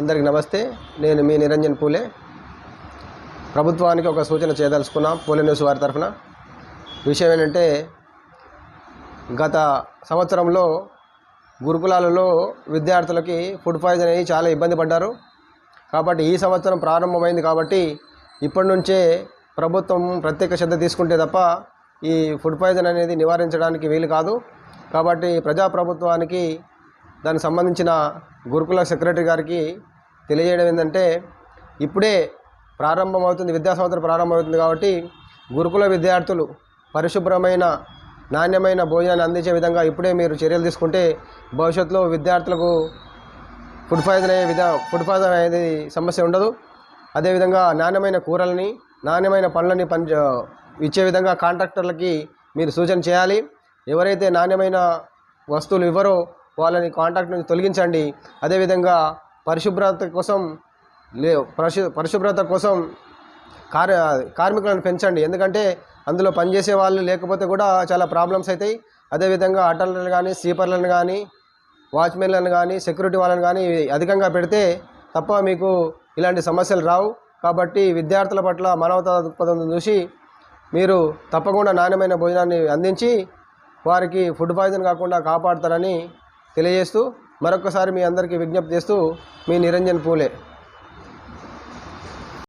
అందరికి నమస్తే. నేను మీ నిరంజన్ పూలే. ప్రభుత్వానికి ఒక సూచన చేయదలుచుకున్నాం పూలే న్యూస్ వారి తరఫున. విషయం ఏంటంటే, గత సంవత్సరంలో గురుకులాలలో విద్యార్థులకి ఫుడ్ పాయిజన్ అయ్యి చాలా ఇబ్బంది పడ్డారు. కాబట్టి ఈ సంవత్సరం ప్రారంభమైంది కాబట్టి ఇప్పటి నుంచే ప్రభుత్వం ప్రత్యేక శ్రద్ధ తీసుకుంటే తప్ప ఈ ఫుడ్ పాయిజన్ అనేది నివారించడానికి వీలు కాదు. కాబట్టి ప్రజాప్రభుత్వానికి దానికి సంబంధించిన గురుకుల సెక్రటరీ గారికి తెలియజేయడం ఏంటంటే, ఇప్పుడే ప్రారంభమవుతుంది, విద్యా సంవత్సరం ప్రారంభమవుతుంది కాబట్టి గురుకుల విద్యార్థులు పరిశుభ్రమైన నాణ్యమైన భోజనాన్ని అందించే విధంగా ఇప్పుడే మీరు చర్యలు తీసుకుంటే భవిష్యత్తులో విద్యార్థులకు ఫుడ్ పాయిజన్ అనేది సమస్య ఉండదు. అదేవిధంగా నాణ్యమైన కూరలని, నాణ్యమైన పండ్లని ఇచ్చే విధంగా కాంట్రాక్టర్లకి మీరు సూచన చేయాలి. ఎవరైతే నాణ్యమైన వస్తువులు ఇవ్వరో వాళ్ళని కాంట్రాక్ట్ నుంచి తొలగించండి. అదేవిధంగా పరిశుభ్రత కోసం కార్మికులను పెంచండి. ఎందుకంటే అందులో పనిచేసే వాళ్ళు లేకపోతే కూడా చాలా ప్రాబ్లమ్స్ అవుతాయి. అదేవిధంగా అటెండర్లను కానీ, స్వీపర్లను కానీ, వాచ్మెన్లను కానీ, సెక్యూరిటీ వాళ్ళని కానీ అధికంగా పెడితే తప్ప మీకు ఇలాంటి సమస్యలు రావు. కాబట్టి విద్యార్థుల పట్ల మానవతా దృక్పథం చూసి మీరు తప్పకుండా నాణ్యమైన భోజనాన్ని అందించి వారికి ఫుడ్ పాయిజన్ కాకుండా కాపాడతారని తెలియజేస్తూ మరొకసారి మీ అందరికీ విజ్ఞప్తి చేస్తూ మీ నిరంజన్ పూలే.